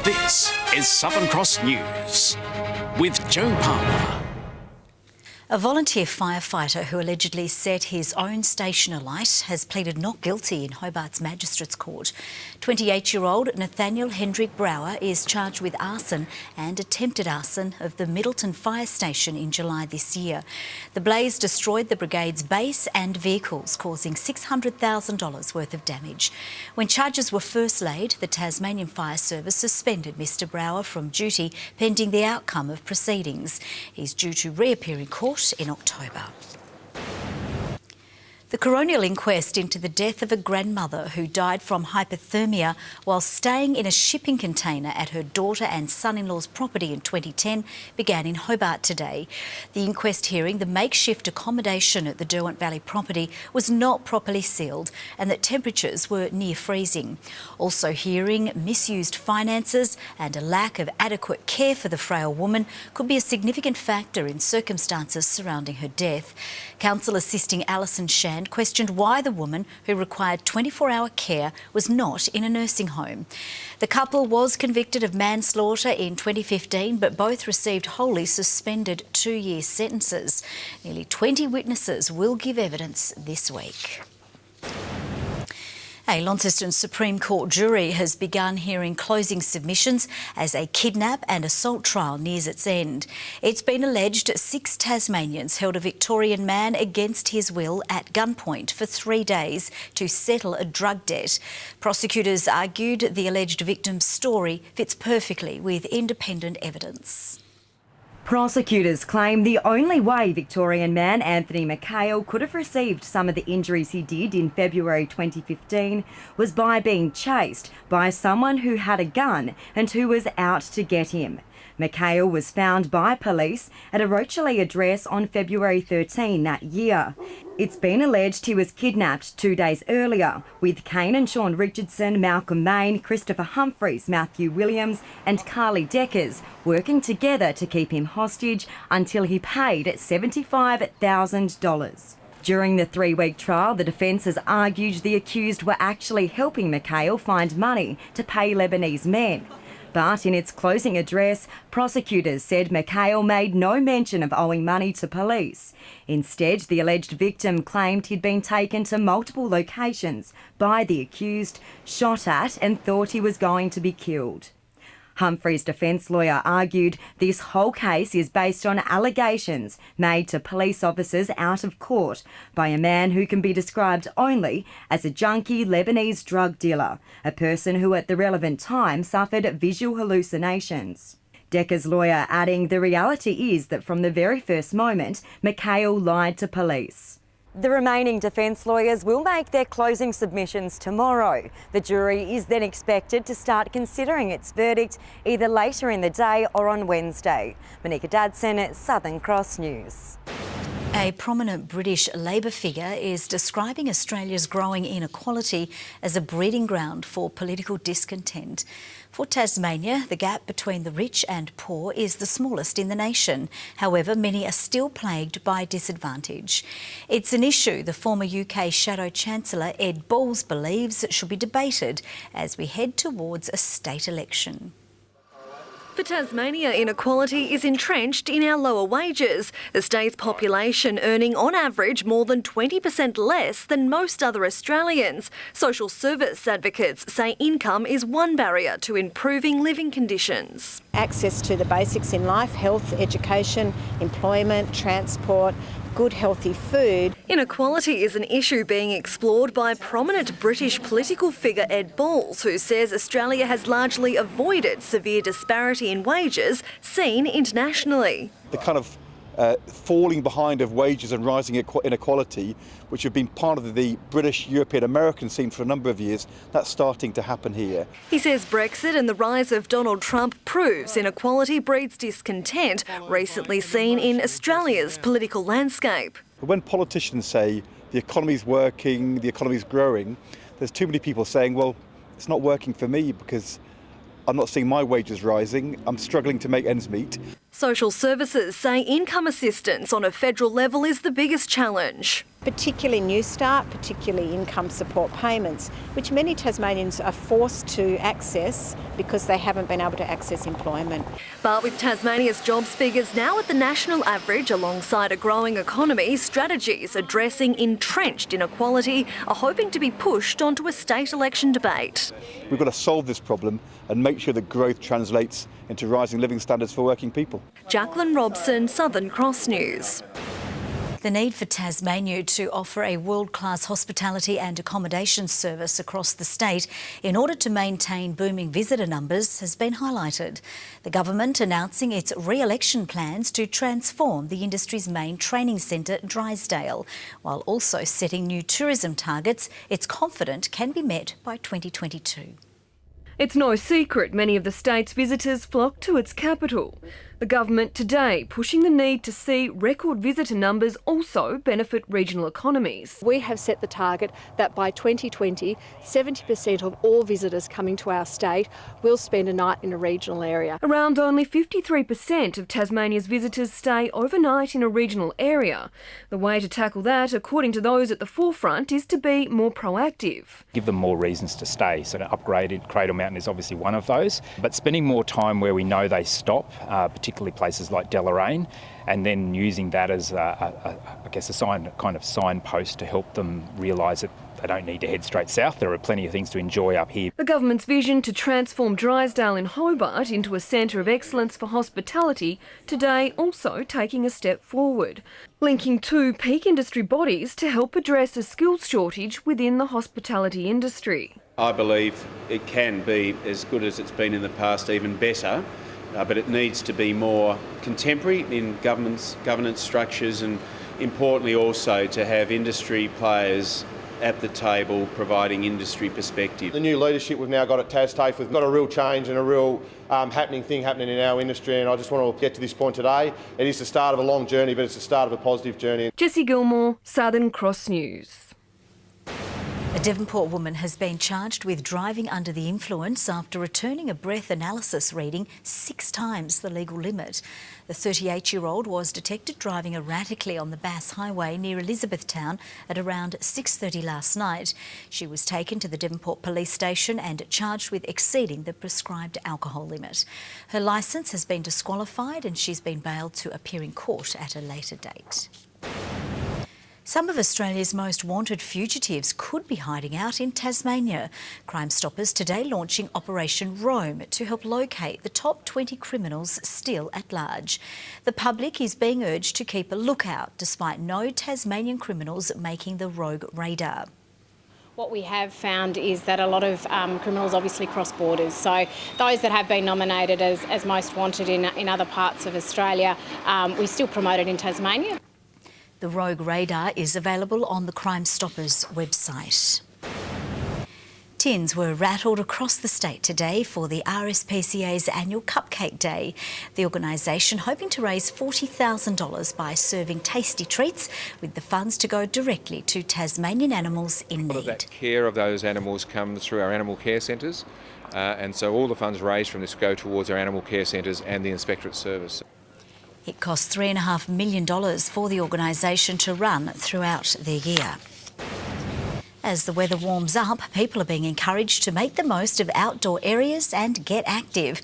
This is Southern Cross News with Joe Palmer. A volunteer firefighter who allegedly set his own station alight has pleaded not guilty in Hobart's Magistrates Court. 28-year-old Nathaniel Hendrik Brouwer is charged with arson and attempted arson of the Middleton Fire Station in July this year. The blaze destroyed the brigade's base and vehicles, causing $600,000 worth of damage. When charges were first laid, the Tasmanian Fire Service suspended Mr Brouwer from duty pending the outcome of proceedings. He's due to reappear in court in October. The Coronial inquest into the death of a grandmother who died from hypothermia while staying in a shipping container at her daughter and son-in-law's property in 2010 began in Hobart today. The inquest hearing the makeshift accommodation at the Derwent Valley property was not properly sealed and that temperatures were near freezing. Also hearing misused finances and a lack of adequate care for the frail woman could be a significant factor in circumstances surrounding her death. Counsel assisting Alison Shand questioned why the woman, who required 24-hour care, was not in a nursing home. The couple was convicted of manslaughter in 2015, but both received wholly suspended 2-year sentences. Nearly 20 witnesses will give evidence this week. A Launceston Supreme Court jury has begun hearing closing submissions as a kidnap and assault trial nears its end. It's been alleged 6 Tasmanians held a Victorian man against his will at gunpoint for 3 days to settle a drug debt. Prosecutors argued the alleged victim's story fits perfectly with independent evidence. Prosecutors claim the only way Victorian man Anthony McHale could have received some of the injuries he did in February 2015 was by being chased by someone who had a gun and who was out to get him. McHale was found by police at a Rochalee address on February 13 that year. It's been alleged he was kidnapped 2 days earlier, with Kane and Sean Richardson, Malcolm Main, Christopher Humphreys, Matthew Williams and Carly Deckers working together to keep him hostage until he paid $75,000. During the 3-week trial, the defence has argued the accused were actually helping McHale find money to pay Lebanese men. But in its closing address, prosecutors said McHale made no mention of owing money to police. Instead, the alleged victim claimed he'd been taken to multiple locations by the accused, shot at and thought he was going to be killed. Humphrey's defence lawyer argued this whole case is based on allegations made to police officers out of court by a man who can be described only as a junkie Lebanese drug dealer, a person who at the relevant time suffered visual hallucinations. Decker's lawyer adding the reality is that from the very first moment, McHale lied to police. The remaining defence lawyers will make their closing submissions tomorrow. The jury is then expected to start considering its verdict either later in the day or on Wednesday. Monica Dadson, Southern Cross News. A prominent British Labor figure is describing Australia's growing inequality as a breeding ground for political discontent. For Tasmania, the gap between the rich and poor is the smallest in the nation. However, many are still plagued by disadvantage. It's an issue the former UK Shadow Chancellor Ed Balls believes should be debated as we head towards a state election. For Tasmania, inequality is entrenched in our lower wages, the state's population earning on average more than 20% less than most other Australians. Social service advocates say income is one barrier to improving living conditions. Access to the basics in life, health, education, employment, transport, good healthy food. Inequality is an issue being explored by prominent British political figure Ed Balls, who says Australia has largely avoided severe disparity in wages seen internationally. The kind of falling behind of wages and rising inequality, which have been part of the British, European, American scene for a number of years, that's starting to happen here. He says Brexit and the rise of Donald Trump proves inequality breeds discontent, recently seen in Australia's political landscape. When politicians say the economy's working, the economy's growing, there's too many people saying, well, it's not working for me because I'm not seeing my wages rising, I'm struggling to make ends meet. Social services say income assistance on a federal level is the biggest challenge. Particularly New Start, particularly income support payments, which many Tasmanians are forced to access because they haven't been able to access employment. But with Tasmania's jobs figures now at the national average alongside a growing economy, strategies addressing entrenched inequality are hoping to be pushed onto a state election debate. We've got to solve this problem and make sure that growth translates into rising living standards for working people. Jacqueline Robson, Southern Cross News. The need for Tasmania to offer a world-class hospitality and accommodation service across the state in order to maintain booming visitor numbers has been highlighted. The government announcing its re-election plans to transform the industry's main training centre, Drysdale, while also setting new tourism targets it's confident can be met by 2022. It's no secret many of the state's visitors flock to its capital. The government today pushing the need to see record visitor numbers also benefit regional economies. We have set the target that by 2020, 70% of all visitors coming to our state will spend a night in a regional area. Around only 53% of Tasmania's visitors stay overnight in a regional area. The way to tackle that, according to those at the forefront, is to be more proactive. Give them more reasons to stay. So upgraded Cradle Mountain is obviously one of those. But spending more time where we know they stop, particularly places like Deloraine, and then using that as a signpost to help them realise that they don't need to head straight south. There are plenty of things to enjoy up here. The government's vision to transform Drysdale in Hobart into a centre of excellence for hospitality today also taking a step forward, linking two peak industry bodies to help address a skills shortage within the hospitality industry. I believe it can be as good as it's been in the past, even better. But it needs to be more contemporary in governance structures, and importantly also to have industry players at the table providing industry perspective. The new leadership we've now got at TasTAFE, we've got a real change and a real happening in our industry, and I just want to get to this point today. It is the start of a long journey, but it's the start of a positive journey. Jessie Gilmore, Southern Cross News. A Devonport woman has been charged with driving under the influence after returning a breath analysis reading 6 times the legal limit. The 38-year-old was detected driving erratically on the Bass Highway near Elizabethtown at around 6:30 last night. She was taken to the Devonport Police Station and charged with exceeding the prescribed alcohol limit. Her licence has been disqualified and she's been bailed to appear in court at a later date. Some of Australia's most wanted fugitives could be hiding out in Tasmania. Crime Stoppers today launching Operation Roam to help locate the top 20 criminals still at large. The public is being urged to keep a lookout despite no Tasmanian criminals making the rogue radar. What we have found is that a lot of criminals obviously cross borders. So those that have been nominated as most wanted in other parts of Australia, we still promote it in Tasmania. The rogue radar is available on the Crime Stoppers website. Tins were rattled across the state today for the RSPCA's annual Cupcake Day. The organisation hoping to raise $40,000 by serving tasty treats, with the funds to go directly to Tasmanian animals in need. All of that care of those animals comes through our animal care centres, and so all the funds raised from this go towards our animal care centres and the Inspectorate Service. It cost $3.5 million for the organisation to run throughout the year. As the weather warms up, people are being encouraged to make the most of outdoor areas and get active.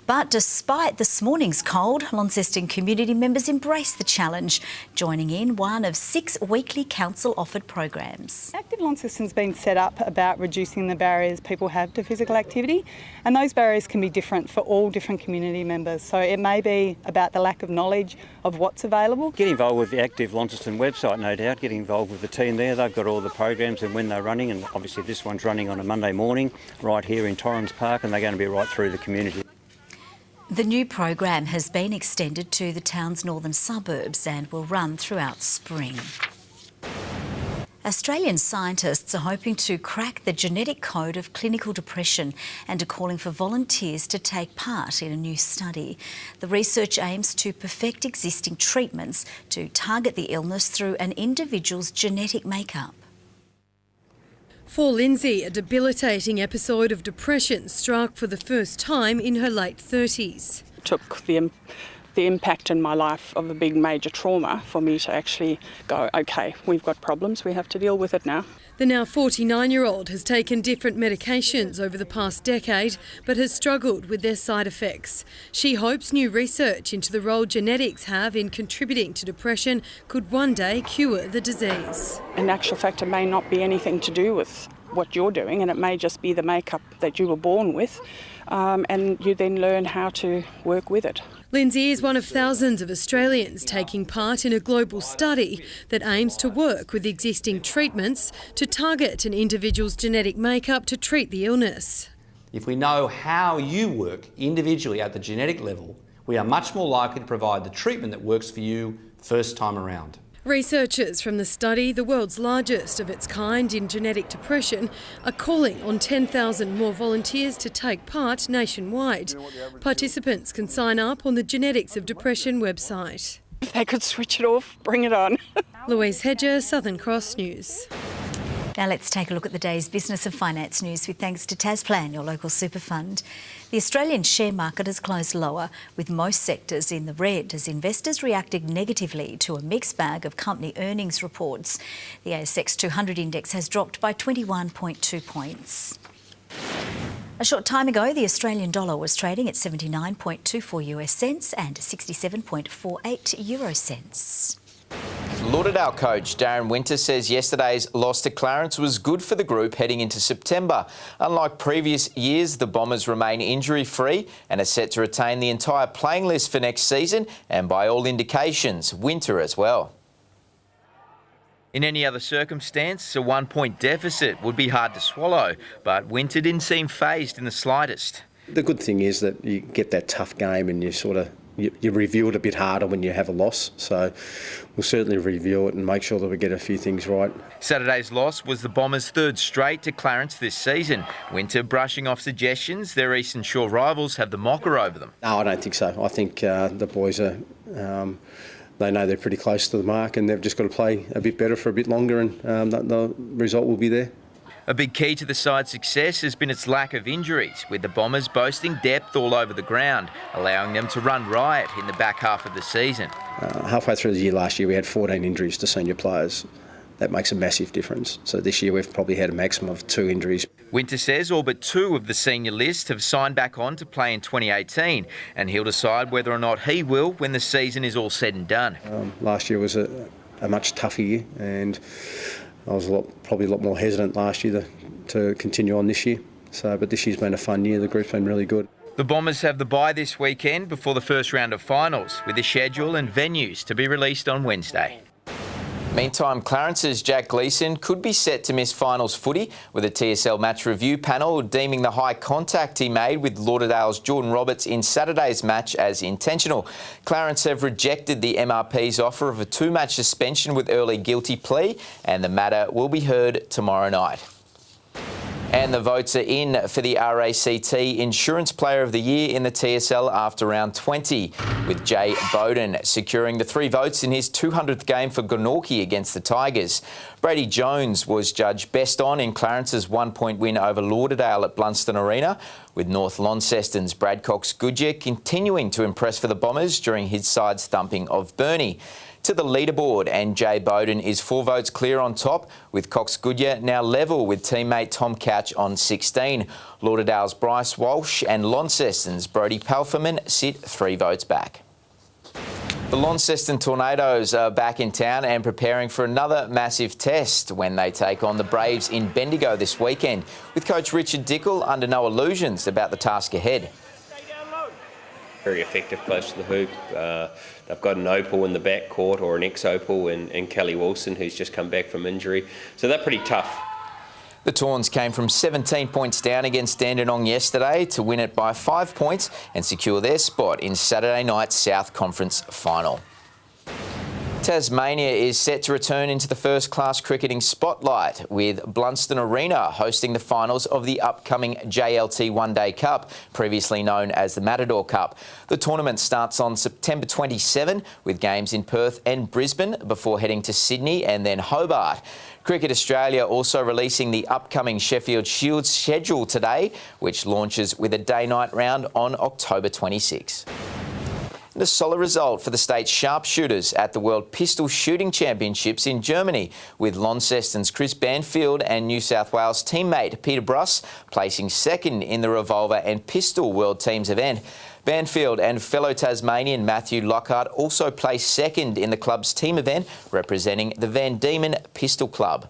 But despite this morning's cold, Launceston community members embrace the challenge, joining in one of 6 weekly council-offered programs. Active Launceston's been set up about reducing the barriers people have to physical activity, and those barriers can be different for all different community members. So it may be about the lack of knowledge of what's available. Get involved with the Active Launceston website, no doubt. Get involved with the team there. They've got all the programs and when they're running, and obviously this one's running on a Monday morning right here in Torrens Park, and they're going to be right through the community. The new program has been extended to the town's northern suburbs and will run throughout spring. Australian scientists are hoping to crack the genetic code of clinical depression and are calling for volunteers to take part in a new study. The research aims to perfect existing treatments to target the illness through an individual's genetic makeup. For Lindsay, a debilitating episode of depression struck for the first time in her late 30s. Took the the impact in my life of a big major trauma for me to actually go, okay, we've got problems, we have to deal with it now. The now 49-year-old has taken different medications over the past decade but has struggled with their side effects. She hopes new research into the role genetics have in contributing to depression could one day cure the disease. In actual fact, it may not be anything to do with what you're doing, and it may just be the makeup that you were born with, and you then learn how to work with it. Lindsay is one of thousands of Australians taking part in a global study that aims to work with existing treatments to target an individual's genetic makeup to treat the illness. If we know how you work individually at the genetic level, we are much more likely to provide the treatment that works for you first time around. Researchers from the study, the world's largest of its kind in genetic depression, are calling on 10,000 more volunteers to take part nationwide. Participants can sign up on the Genetics of Depression website. If they could switch it off, bring it on. Louise Hedger, Southern Cross News. Now let's take a look at the day's business and finance news with thanks to Tasplan, your local super fund. The Australian share market has closed lower, with most sectors in the red as investors reacted negatively to a mixed bag of company earnings reports. The ASX 200 index has dropped by 21.2 points. A short time ago, the Australian dollar was trading at 79.24 US cents and 67.48 euro cents. Lauderdale coach Darren Winter says yesterday's loss to Clarence was good for the group heading into September. Unlike previous years, the Bombers remain injury-free and are set to retain the entire playing list for next season, and by all indications, Winter as well. In any other circumstance, a 1-point deficit would be hard to swallow, but Winter didn't seem fazed in the slightest. The good thing is that you get that tough game and you review it a bit harder when you have a loss. So we'll certainly review it and make sure that we get a few things right. Saturday's loss was the Bombers' third straight to Clarence this season. Winter brushing off suggestions their Eastern Shore rivals have the mocker over them. No, I don't think so. I think the boys are... they know they're pretty close to the mark and they've just got to play a bit better for a bit longer, and the result will be there. A big key to the side's success has been its lack of injuries, with the Bombers boasting depth all over the ground, allowing them to run riot in the back half of the season. Halfway through the year last year, we had 14 injuries to senior players. That makes a massive difference. So this year we've probably had a maximum of 2 injuries. Winter says all but 2 of the senior list have signed back on to play in 2018, and he'll decide whether or not he will when the season is all said and done. Last year was a much tougher year, and I was probably a lot more hesitant last year to continue on this year. But this year's been a fun year. The group's been really good. The Bombers have the bye this weekend before the first round of finals, with the schedule and venues to be released on Wednesday. Meantime, Clarence's Jack Gleeson could be set to miss finals footy, with a TSL match review panel deeming the high contact he made with Lauderdale's Jordan Roberts in Saturday's match as intentional. Clarence have rejected the MRP's offer of a 2-match suspension with early guilty plea, and the matter will be heard tomorrow night. And the votes are in for the RACT Insurance Player of the Year in the TSL after round 20, with Jay Bowden securing the 3 votes in his 200th game for Glenorchy against the Tigers. Brady Jones was judged best on in Clarence's 1-point win over Lauderdale at Blunston Arena, with North Launceston's Brad Cox-Goodyear continuing to impress for the Bombers during his side's thumping of Burnie. To the leaderboard, and Jay Bowden is 4 votes clear on top, with Cox-Goodyear now level with teammate Tom Couch on 16. Lauderdale's Bryce Walsh and Launceston's Brodie Palferman sit 3 votes back. The Launceston Tornadoes are back in town and preparing for another massive test when they take on the Braves in Bendigo this weekend, with coach Richard Dickel under no illusions about the task ahead. Very effective close to the hoop. They've got an opal in the back court, or an ex-opal in Kelly Wilson, who's just come back from injury. So they're pretty tough. The Tawns came from 17 points down against Dandenong yesterday to win it by 5 points and secure their spot in Saturday night's South Conference final. Tasmania is set to return into the first-class cricketing spotlight, with Blunston Arena hosting the finals of the upcoming JLT One Day Cup, previously known as the Matador Cup. The tournament starts on September 27, with games in Perth and Brisbane before heading to Sydney and then Hobart. Cricket Australia also releasing the upcoming Sheffield Shield schedule today, which launches with a day-night round on October 26. And a solid result for the state's sharpshooters at the World Pistol Shooting Championships in Germany, with Launceston's Chris Banfield and New South Wales teammate Peter Bruss placing second in the revolver and pistol world teams event. Banfield and fellow Tasmanian Matthew Lockhart also placed second in the club's team event, representing the Van Diemen Pistol Club.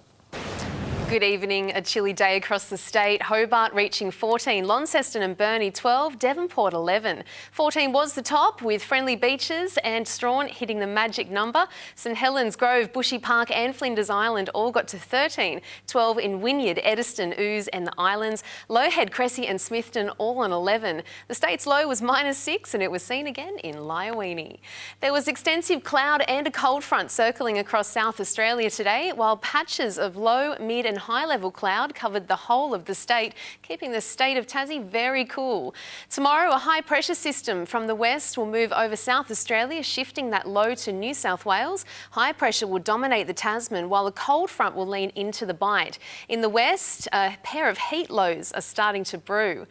Good evening. A chilly day across the state. Hobart reaching 14, Launceston and Burnie 12, Devonport 11. 14 was the top, with Friendly Beaches and Strawn hitting the magic number. St Helens, Grove, Bushy Park and Flinders Island all got to 13. 12 in Wynyard, Eddiston, Ouse and the Islands. Lowhead, Cressy and Smithton all on 11. The state's low was -6 and it was seen again in Lyowini. There was extensive cloud and a cold front circling across South Australia today, while patches of low, mid and high-level cloud covered the whole of the state, keeping the state of Tassie very cool. Tomorrow, a high-pressure system from the west will move over South Australia, shifting that low to New South Wales. High pressure will dominate the Tasman, while a cold front will lean into the Bight. In the west, a pair of heat lows are starting to brew.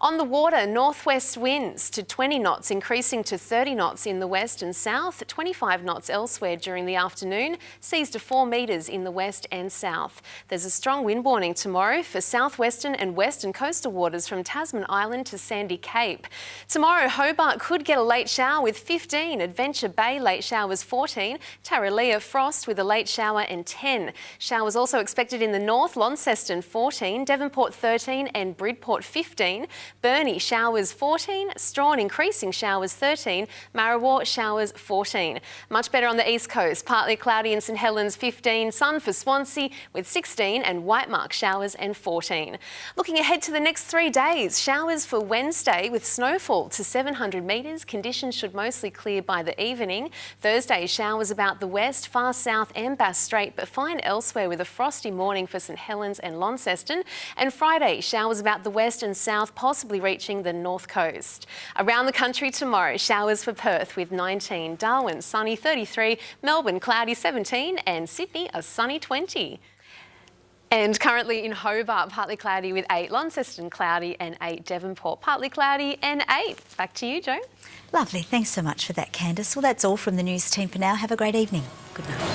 On the water, northwest winds to 20 knots, increasing to 30 knots in the west and south, 25 knots elsewhere during the afternoon, seas to 4 metres in the west and south. There's a strong wind warning tomorrow for southwestern and western coastal waters from Tasman Island to Sandy Cape. Tomorrow, Hobart could get a late shower with 15, Adventure Bay late showers 14, Tarraleah frost with a late shower and 10. Showers also expected in the north, Launceston 14, Devonport 13 and Bridport 15. Burnie showers 14, Strawn increasing showers 13, Marrawar showers 14. Much better on the east coast, partly cloudy in St Helens 15, sun for Swansea with 16 and Whitemark showers and 14. Looking ahead to the next 3 days, showers for Wednesday with snowfall to 700 metres, conditions should mostly clear by the evening. Thursday showers about the west, far south and Bass Strait, but fine elsewhere with a frosty morning for St Helens and Launceston. And Friday showers about the west and south, possibly reaching the north coast. Around the country tomorrow, showers for Perth with 19, Darwin sunny 33, Melbourne cloudy 17 and Sydney a sunny 20. And currently in Hobart, partly cloudy with 8, Launceston cloudy and 8, Devonport partly cloudy and 8. Back to you, Jo. Lovely. Thanks so much for that, Candice. Well, that's all from the news team for now. Have a great evening. Good night.